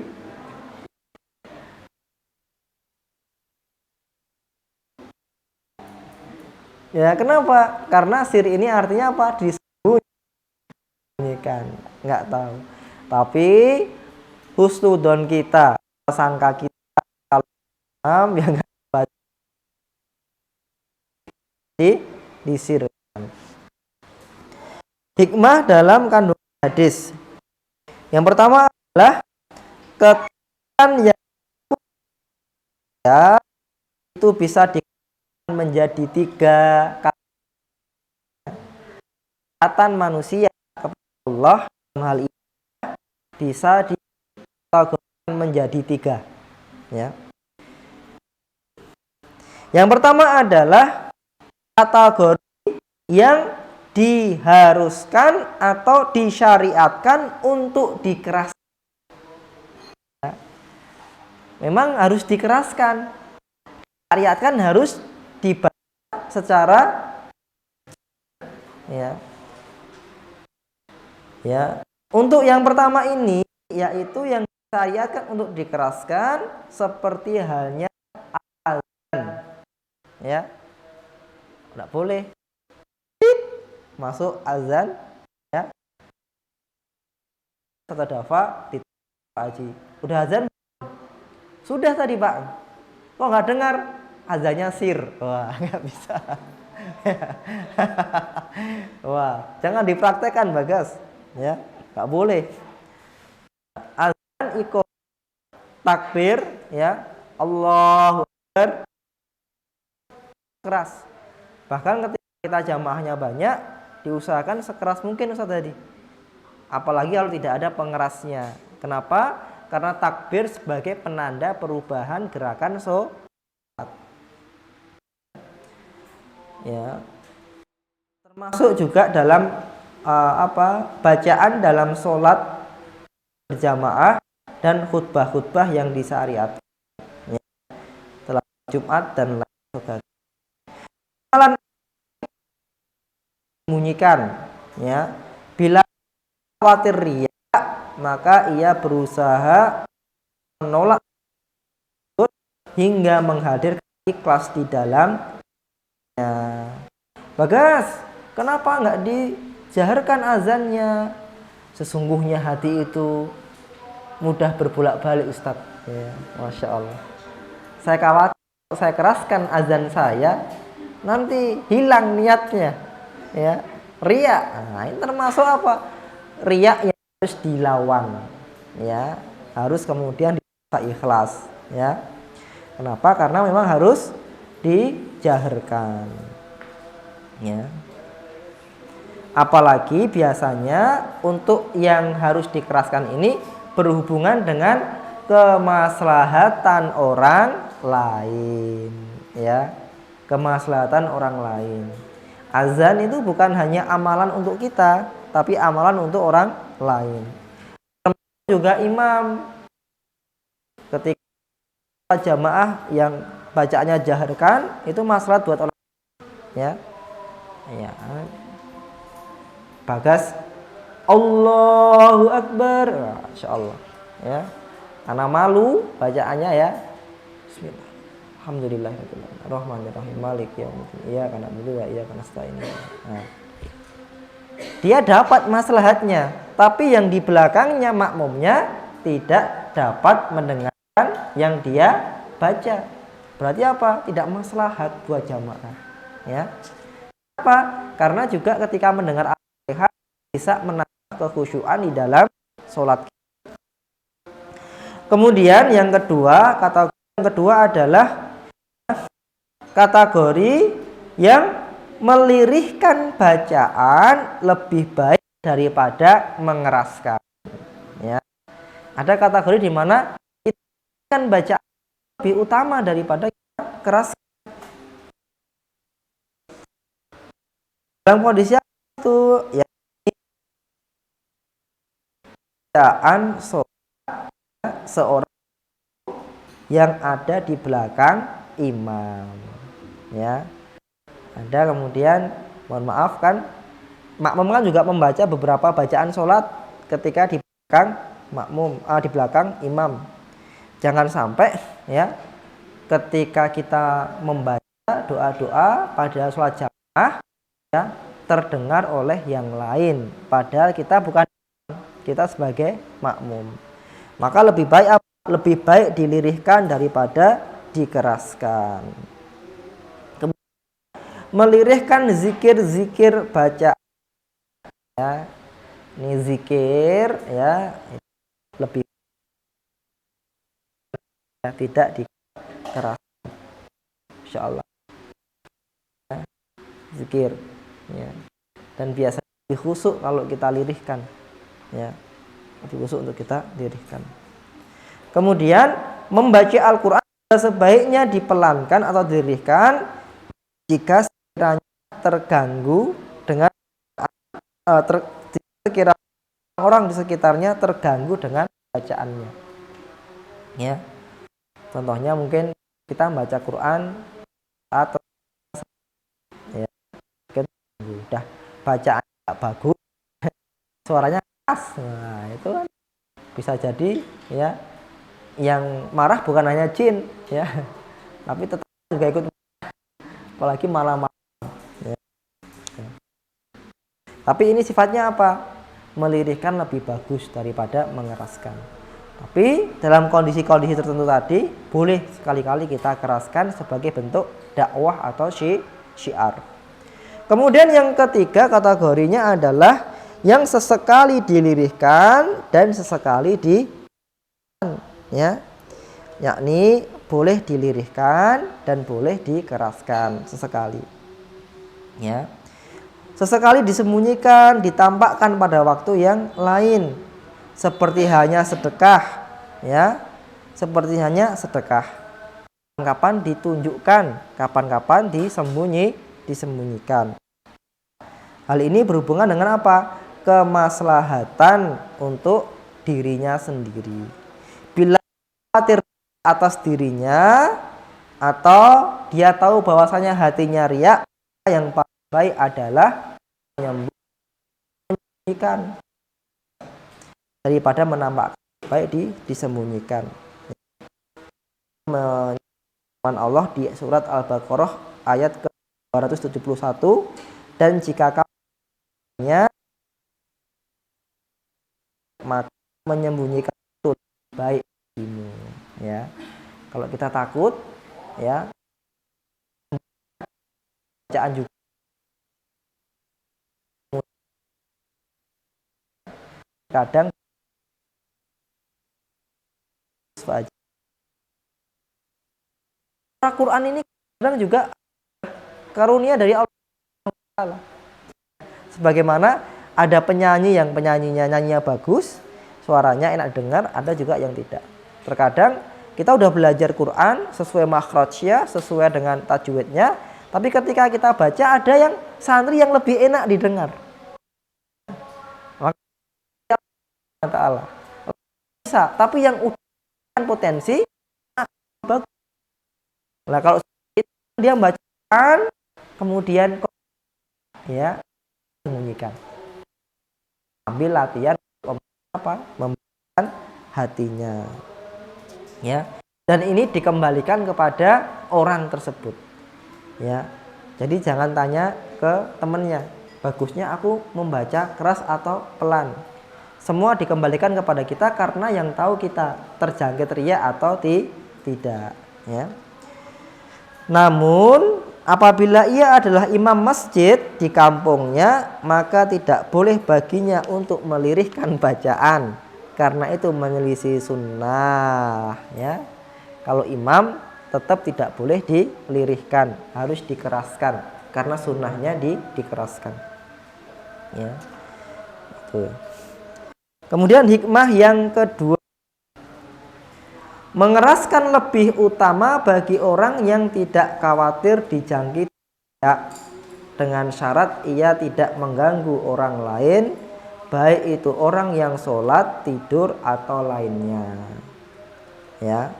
Ya, kenapa? Karena sir ini artinya apa? Disembunyikan, nggak tahu. Tapi husnudon kita, sangka kita, kalau yang nggak baca disirkan. Hikmah dalam kandungan hadis. Yang pertama adalah ketaatan yang ya, itu bisa menjadi 3 ketaatan manusia kepada Allah dalam hal ini bisa dikategorikan menjadi 3, ya. Yang pertama adalah kategori yang diharuskan atau disyariatkan untuk dikeraskan. Memang harus dikeraskan, disyariatkan harus dibaca secara, ya. Ya, untuk yang pertama ini yaitu yang disyariatkan untuk dikeraskan seperti halnya azan, ya. Tidak boleh masuk azan, ya. Kata Dafa di Pak Haji, udah azan? Sudah tadi Pak. Kok nggak dengar? Azannya sir. Wah, nggak bisa. Wah, jangan dipraktekkan Bagas, ya, nggak boleh. Azan ikut takbir, ya, Allahu Akbar, keras. Bahkan ketika kita jamaahnya banyak, diusahakan sekeras mungkin Ustaz tadi. Apalagi kalau tidak ada pengerasnya. Kenapa? Karena takbir sebagai penanda perubahan gerakan sholat. Ya. Termasuk juga dalam bacaan dalam sholat berjamaah dan khutbah-khutbah yang disyariatkan, ya, setelah Jumat dan lain sebagainya. Bunyikan, ya, bila khawatir riya maka ia berusaha menolak hingga menghadirkan ikhlas di dalamnya. Bagas, kenapa nggak dijaharkan azannya? Sesungguhnya hati itu mudah berbolak-balik Ustadz, ya, Masya Allah. Saya khawatir saya keraskan azan saya nanti hilang niatnya, ya, riya. Nah, ini termasuk apa? Riya yang harus dilawan, ya, harus kemudian ikhlas, ya. Kenapa? Karena memang harus dijaharkan, ya. Apalagi biasanya untuk yang harus dikeraskan ini berhubungan dengan kemaslahatan orang lain, ya, kemaslahatan orang lain. Azan itu bukan hanya amalan untuk kita, tapi amalan untuk orang lain. Juga imam, ketika jamaah yang bacaannya jaharkan itu maslahat buat orang, ya, ya. Bagas, Allahu Akbar, Masya Allah, ya. Karena malu bacaannya, ya. Bismillah, Alhamdulillahirrahmanirrahim, Malik yaumiddin, iyyaka na'budu wa iyyaka nasta'in. Nah, dia dapat maslahatnya, tapi yang di belakangnya makmumnya tidak dapat mendengarkan yang dia baca. Berarti apa? Tidak maslahat buat jamaah, ya. Apa? Karena juga ketika mendengar Al-Fatihah bisa menambah kekhusyuan di dalam sholat. Kemudian yang kedua, kategori yang kedua adalah kategori yang melirihkan bacaan lebih baik daripada mengeraskan, ya. Ada kategori di mana kan bacaan lebih utama daripada keras. Dalam kondisi itu, ya, bacaan seorang yang ada di belakang imam, ya. Ada kemudian, mohon maaf kan, makmum kan juga membaca beberapa bacaan sholat ketika di belakang makmum, di belakang imam. Jangan sampai, ya, ketika kita membaca doa-doa pada sholat jamaah, ya, terdengar oleh yang lain, padahal kita bukan, kita sebagai makmum. Maka lebih baik dilirihkan daripada dikeraskan. Melirihkan zikir-zikir baca, ya, ini zikir, ya, lebih, ya, tidak dikeraskan, insyaallah, ya, zikir, ya. Dan biasanya lebih khusyuk kalau kita lirihkan, ya, lebih khusyuk untuk kita lirihkan. Kemudian membaca Al-Quran sebaiknya dipelankan atau dilirihkan jika sekiranya terganggu dengan sekiranya orang di sekitarnya terganggu dengan bacaannya, ya. Contohnya mungkin kita membaca Quran atau, ya, mungkin udah bacaan tidak bagus, suaranya keras, nah itu kan bisa jadi, ya, yang marah bukan hanya jin, ya, tapi tetap juga ikut, apalagi malam-malam, ya. Tapi ini sifatnya apa? melirihkan lebih bagus daripada mengeraskan. Tapi dalam kondisi-kondisi tertentu tadi boleh sekali-kali kita keraskan sebagai bentuk dakwah atau syiar. Kemudian yang ketiga kategorinya adalah yang sesekali dilirihkan dan sesekali yakni boleh dilirihkan dan boleh dikeraskan sesekali. Ya. Sesekali disembunyikan, ditampakkan pada waktu yang lain, seperti hanya sedekah, ya. Seperti hanya sedekah. Kapan ditunjukkan, kapan-kapan disembunyikan. Hal ini berhubungan dengan apa? Kemaslahatan untuk dirinya sendiri. Bila khawatir atas dirinya atau dia tahu bahwasanya hatinya riya, yang baik adalah menyembunyikan daripada menampakkan, baik disembunyikan. Firman Allah di surat Al-Baqarah ayat ke-271, dan jika kamu maka menyembunyikan itu baik ini, ya. Kalau kita takut, ya, bacaan juga kadang Al-Quran ini kadang juga karunia dari Allah. Sebagaimana ada penyanyi yang nyanyinya bagus, suaranya enak dengar, ada juga yang tidak. Terkadang kita udah belajar Quran sesuai makhrajnya, sesuai dengan tajwidnya, tapi ketika kita baca ada yang santri yang lebih enak didengar. Maka Allah bisa, tapi yang udah potensi bagus. Nah, kalau dia membacakan kemudian ya sembunyikan, ambil latihan apa? Membacakan hatinya, ya. Dan ini dikembalikan kepada orang tersebut, ya. Jadi jangan tanya ke temannya, bagusnya aku membaca keras atau pelan. Semua dikembalikan kepada kita karena yang tahu kita terjangkit riya atau tidak, ya. Namun apabila ia adalah imam masjid di kampungnya, maka tidak boleh baginya untuk melirihkan bacaan, karena itu menyelisih sunnah, ya. Kalau imam tetap tidak boleh dilirihkan, harus dikeraskan karena sunnahnya dikeraskan, ya. Betul. Kemudian hikmah yang kedua, mengeraskan lebih utama bagi orang yang tidak khawatir dijangkiti dengan syarat ia tidak mengganggu orang lain, baik itu orang yang sholat, tidur atau lainnya, ya.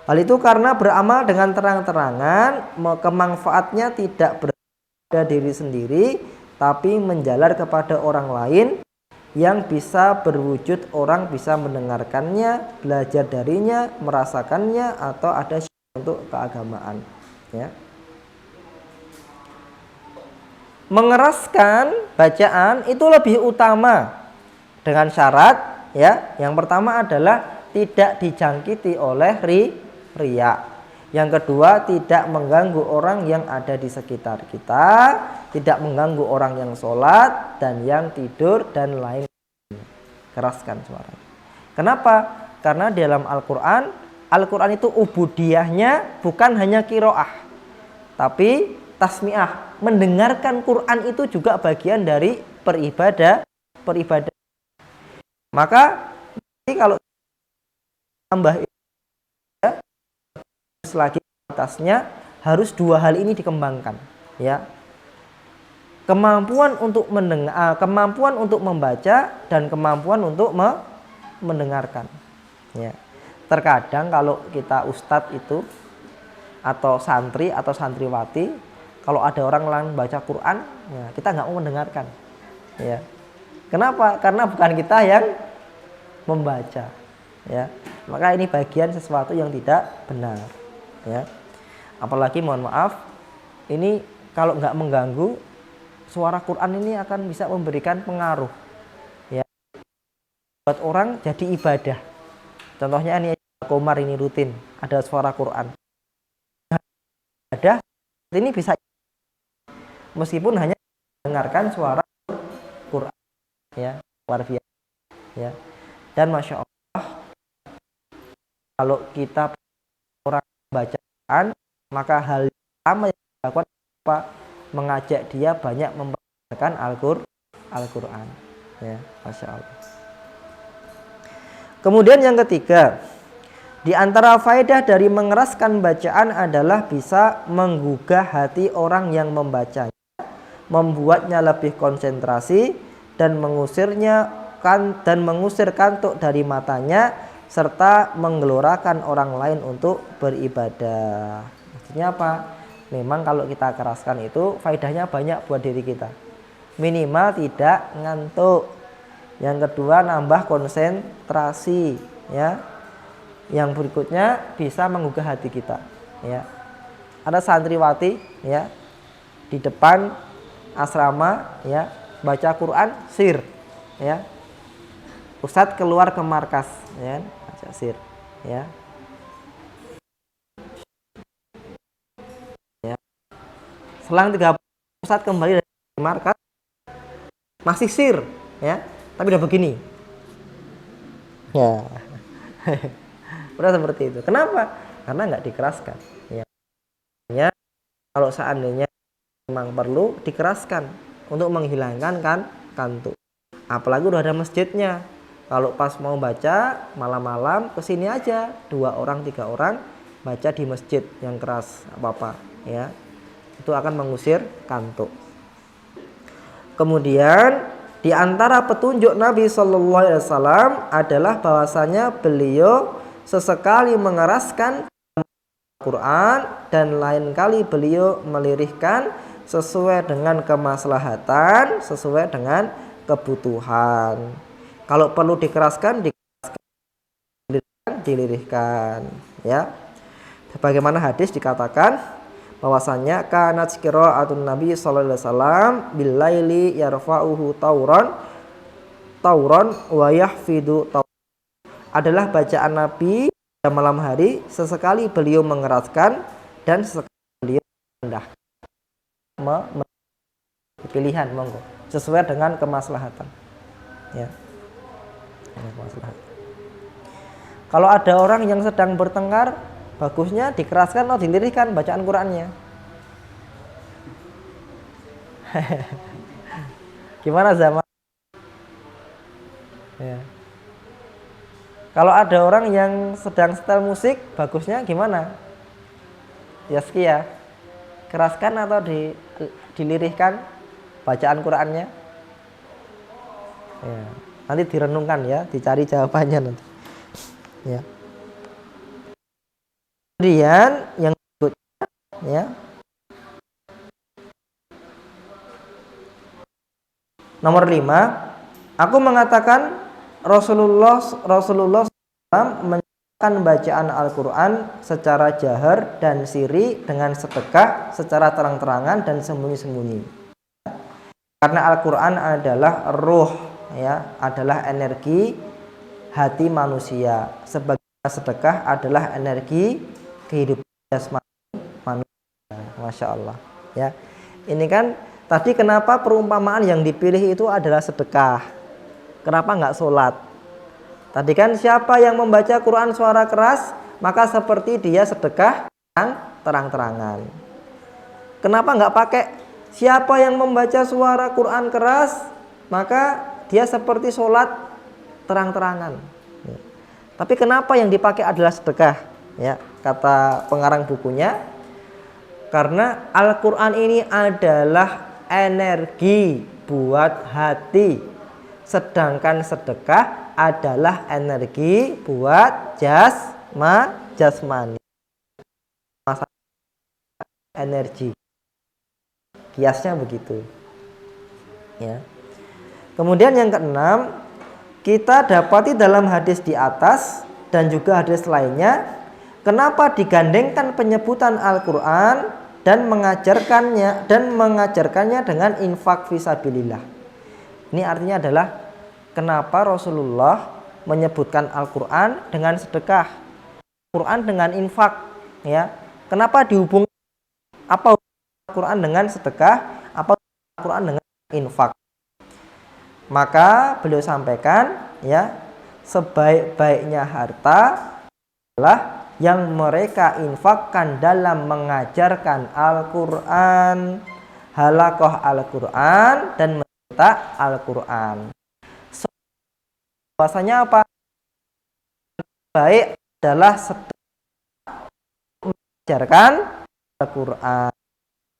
Hal itu karena beramal dengan terang-terangan, kemanfaatnya tidak berada diri sendiri, tapi menjalar kepada orang lain yang bisa berwujud orang bisa mendengarkannya, belajar darinya, merasakannya, atau ada untuk keagamaan, ya. Mengeraskan bacaan itu lebih utama dengan syarat, ya. Yang pertama adalah tidak dijangkiti oleh riya. Yang kedua, tidak mengganggu orang yang ada di sekitar kita, tidak mengganggu orang yang sholat dan yang tidur dan lain. Keraskan suara. Kenapa? Karena di dalam Al-Quran itu ubudiyahnya bukan hanya kiroah, tapi tasmiah. Mendengarkan Quran itu juga bagian dari peribadah. Maka kalau tambah lagi atasnya, harus dua hal ini dikembangkan, ya. Kemampuan untuk mendengar, kemampuan untuk membaca, dan kemampuan untuk mendengarkan, ya. Terkadang kalau kita ustadz itu atau santri atau santriwati, kalau ada orang lain baca Quran, ya, kita nggak mau mendengarkan, ya. Kenapa? Karena bukan kita yang membaca, ya. Maka ini bagian sesuatu yang tidak benar, ya. Apalagi mohon maaf, ini kalau nggak mengganggu, suara Quran ini akan bisa memberikan pengaruh, ya. buat orang jadi ibadah. Contohnya ini Komar ini rutin ada suara Quran. Ibadah ini bisa meskipun hanya mendengarkan suara Quran, ya, luar biasa, ya. Dan masya Allah, kalau kita orang bacaan, maka hal pertama yang dilakukan apa? Mengajak dia banyak membacakan Al-Quran, ya, masya Allah. Kemudian yang ketiga, di antara faedah dari mengeraskan bacaan adalah bisa menggugah hati orang yang membacanya, membuatnya lebih konsentrasi dan mengusir kantuk dari matanya, serta menggelorakan orang lain untuk beribadah. Maksudnya apa? Memang kalau kita keraskan itu faedahnya banyak buat diri kita. Minimal tidak ngantuk. Yang kedua, nambah konsentrasi, ya. Yang berikutnya bisa menggugah hati kita, ya. Ada santriwati, ya, di depan asrama, ya, baca Quran sir, ya. Ustadz keluar ke markas, ya, baca sir, ya. Ya. Selang 30 Ustadz kembali dari markas masih sir, ya, tapi udah begini, ya. Udah seperti itu. Kenapa? Karena nggak dikeraskan, ya. Kalau seandainya memang perlu dikeraskan untuk menghilangkan kantuk. Apalagi udah ada masjidnya. Kalau pas mau baca malam-malam kesini aja 2 orang 3 orang baca di masjid yang keras, apa-apa, ya. Itu akan mengusir kantuk. Kemudian di antara petunjuk Nabi Shallallahu Alaihi Wasallam adalah bahwasanya beliau sesekali mengeraskan Al-Quran dan lain kali beliau melirihkan sesuai dengan kemaslahatan, sesuai dengan kebutuhan. Kalau perlu dikeraskan, dilirihkan, ya. Bagaimana hadis dikatakan bahwasanya kanat qiraatun Nabi sallallahu alaihi wasallam bil laili yarfa'uhu tauran wa yahfidu tauran. Adalah bacaan Nabi pada malam hari, sesekali beliau mengeraskan dan sesekali beliau merendahkan. Pilihan monggo sesuai dengan kemaslahatan, ya. Kalau ada orang yang sedang bertengkar, bagusnya dikeraskan atau dilirihkan bacaan Qurannya. Gimana zaman? Ya. Kalau ada orang yang sedang setel musik, bagusnya gimana? Ya, keraskan atau dilirihkan bacaan Qurannya? Ya. Nanti direnungkan, ya, dicari jawabannya nanti. Ya. Kemudian yang berikutnya, ya. Nomor 5, aku mengatakan Rasulullah SAW menyampaikan bacaan Al-Quran secara jahar dan siri dengan sedekah secara terang-terangan dan sembunyi-sembunyi. Karena Al-Quran adalah ruh, ya, adalah energi hati manusia. Sebagaimana sedekah adalah energi kehidupan jasmani manusia. Masya Allah, ya. Ini kan tadi kenapa perumpamaan yang dipilih itu adalah sedekah. Kenapa nggak sholat? Tadi kan siapa yang membaca Quran suara keras, maka seperti dia sedekah terang-terangan. Kenapa nggak pakai siapa yang membaca suara Quran keras, maka dia seperti sholat terang-terangan. Ya. Tapi kenapa yang dipakai adalah sedekah? Ya, kata pengarang bukunya, karena Al-Quran ini adalah energi buat hati. Sedangkan sedekah adalah energi buat jasmani. Energi. Kiasnya begitu. Ya. Kemudian yang keenam, kita dapati dalam hadis di atas dan juga hadis lainnya, kenapa digandengkan penyebutan Al-Quran dan mengajarkannya dengan infak fisabilillah. Ini artinya adalah kenapa Rasulullah menyebutkan Al-Qur'an dengan sedekah, Al-Qur'an dengan infak, ya. Kenapa dihubung apa Al-Qur'an dengan sedekah, apa Al-Qur'an dengan infak? Maka beliau sampaikan, ya, sebaik-baiknya harta adalah yang mereka infakkan dalam mengajarkan Al-Qur'an, halaqah Al-Qur'an, dan mencetak Al-Qur'an. Bahasanya apa? Baik adalah mengajarkan Al-Qur'an.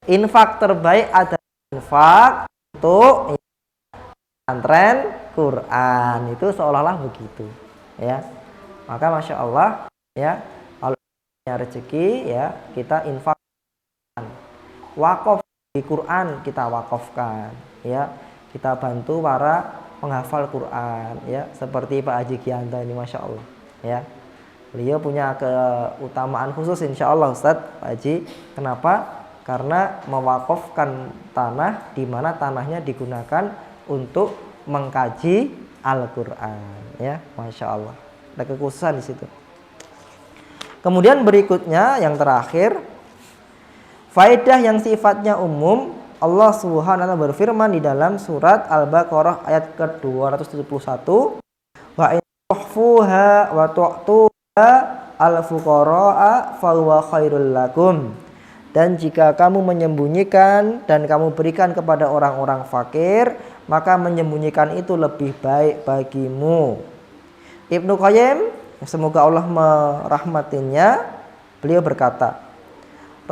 Infak terbaik adalah infak untuk pesantren Quran, itu seolah-olah begitu, ya. Maka masya Allah, ya, kalau punya rezeki, ya, kita infak, wakaf di Quran kita wakafkan, ya, kita bantu para penghafal Quran, ya, seperti Pak Haji Gianto ini, masya Allah, ya, beliau punya keutamaan khusus insya Allah Ustadz Pak Haji. Kenapa? Karena mewakafkan tanah di mana tanahnya digunakan untuk mengkaji Al-Qur'an, ya, masya Allah, ada kekhususan di situ. Kemudian berikutnya yang terakhir, faedah yang sifatnya umum. Allah Subhanahu wa ta'ala berfirman di dalam surat Al-Baqarah ayat ke-271, wa in tukhfuha wa tu'tuha al-fuqara'a fa huwa khairul lakum. Dan jika kamu menyembunyikan dan kamu berikan kepada orang-orang fakir, maka menyembunyikan itu lebih baik bagimu. Ibnu Qayyim, semoga Allah merahmatinya, beliau berkata,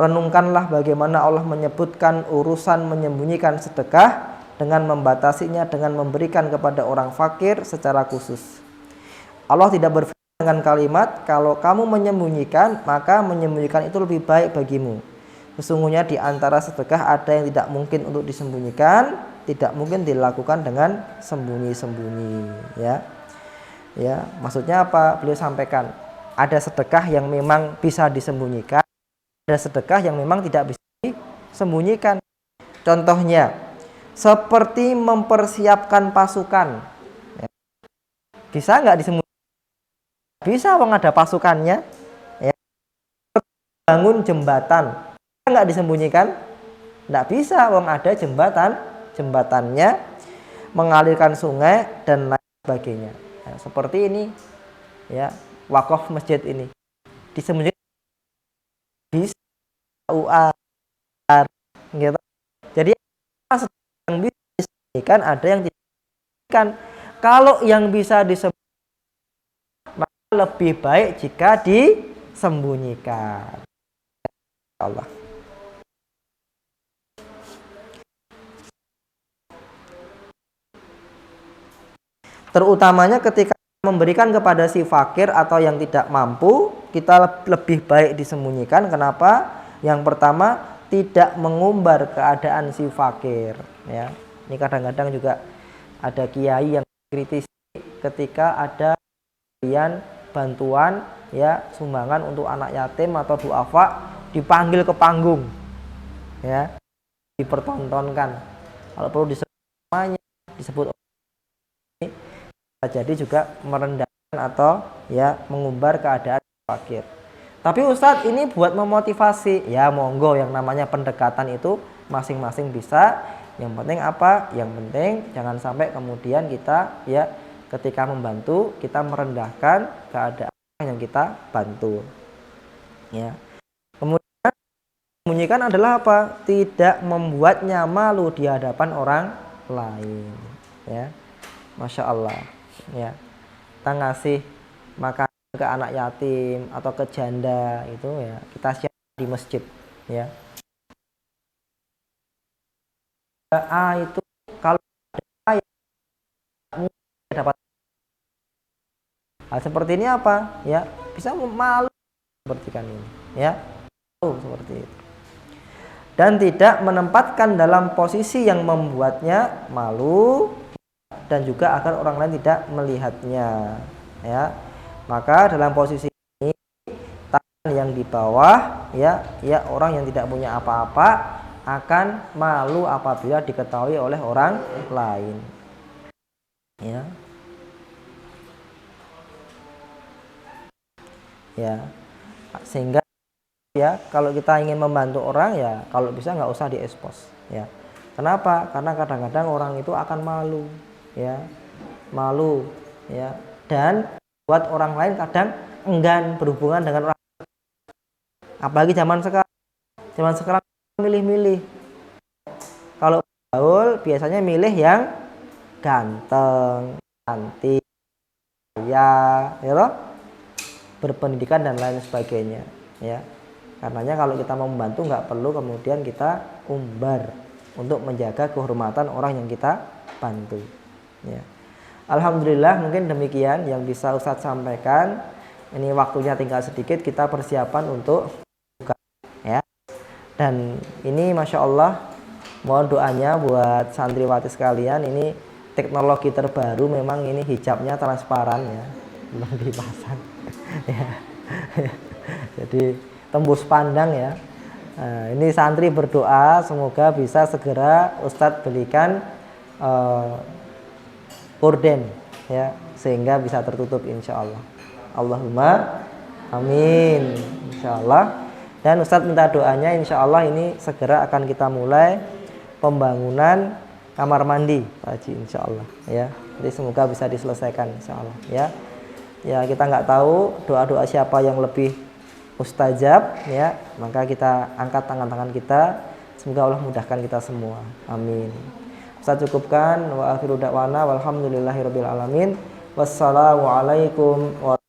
renungkanlah bagaimana Allah menyebutkan urusan menyembunyikan sedekah dengan membatasinya dengan memberikan kepada orang fakir secara khusus. Allah tidak berfirman dengan kalimat, kalau kamu menyembunyikan, maka menyembunyikan itu lebih baik bagimu. Sesungguhnya di antara sedekah ada yang tidak mungkin untuk disembunyikan, tidak mungkin dilakukan dengan sembunyi-sembunyi, ya. Ya, maksudnya apa? Beliau sampaikan, ada sedekah yang memang bisa disembunyikan, ada sedekah yang memang tidak bisa disembunyikan. Contohnya, seperti mempersiapkan pasukan. Ya. Bisa nggak disembunyikan? Bisa, wong ada pasukannya. Ya. Bangun jembatan. Nggak disembunyikan? Nggak bisa, wong ada jembatannya, mengalirkan sungai dan lain sebagainya. Ya, seperti ini, ya, wakaf masjid ini disembunyikan bisa gitu. Jadi yang bisa disembunyikan, ada yang tidak disembunyikan. Kalau yang bisa disembunyikan, maka lebih baik jika disembunyikan. Allah. Terutamanya ketika memberikan kepada si fakir atau yang tidak mampu, kita lebih baik disembunyikan. Kenapa? Yang pertama, tidak mengumbar keadaan si fakir, ya. Ini kadang-kadang juga ada kiai yang kritis ketika ada bantuan, ya, sumbangan untuk anak yatim atau duafa, dipanggil ke panggung, ya, dipertontonkan. Kalau perlu disebut namanya, disebut, jadi juga merendahkan atau, ya, mengumbar keadaan fakir. Tapi Ustadz, ini buat memotivasi, ya monggo, yang namanya pendekatan itu masing-masing bisa. Yang penting apa? Yang penting jangan sampai kemudian kita, ya, ketika membantu kita merendahkan keadaan yang kita bantu, ya. Kemudian menyembunyikan adalah apa? Tidak membuatnya malu di hadapan orang lain, ya. Masya Allah, ya, kita ngasih makan ke anak yatim atau ke janda itu, ya, kita share di masjid, ya. Itu kalau ada yang dapat hal seperti ini apa, ya, bisa malu seperti kan ini, ya, seperti itu, dan tidak menempatkan dalam posisi yang membuatnya malu, dan juga agar orang lain tidak melihatnya, ya. Maka dalam posisi ini, tangan yang di bawah, ya, orang yang tidak punya apa-apa akan malu apabila diketahui oleh orang lain, ya. ya. Sehingga ya kalau kita ingin membantu orang ya kalau bisa nggak usah diekspos ya. Kenapa? Karena kadang-kadang orang itu akan malu ya, malu ya, dan buat orang lain kadang enggan berhubungan dengan orang, apalagi zaman sekarang milih-milih. Kalau gaul biasanya milih yang ganteng, cantik, ya toh, berpendidikan dan lain sebagainya ya. Karenanya kalau kita mau membantu nggak perlu kemudian kita umbar untuk menjaga kehormatan orang yang kita bantu ya. Alhamdulillah, mungkin demikian yang bisa Ustadz sampaikan. Ini waktunya tinggal sedikit, kita persiapan untuk buka ya. Dan ini Masya Allah, mohon doanya buat santriwati sekalian. Ini teknologi terbaru, memang ini hijabnya transparan ya, belum dipasang ya. Jadi tembus pandang ya. Nah, ini santri berdoa semoga bisa segera Ustadz belikan korden ya, sehingga bisa tertutup insya Allah. Allahumma amin insya Allah. Dan Ustadz minta doanya insya Allah ini segera akan kita mulai pembangunan kamar mandi Pak Haji insya Allah ya. Jadi semoga bisa diselesaikan insya Allah ya. Ya kita nggak tahu doa-doa siapa yang lebih mustajab ya, maka kita angkat tangan-tangan kita, semoga Allah mudahkan kita semua, amin. Saya cukupkan, wa akhiru da'wana walhamdulillahirabbil alamin. Wassalamualaikum warahmatullahi wabarakatuh.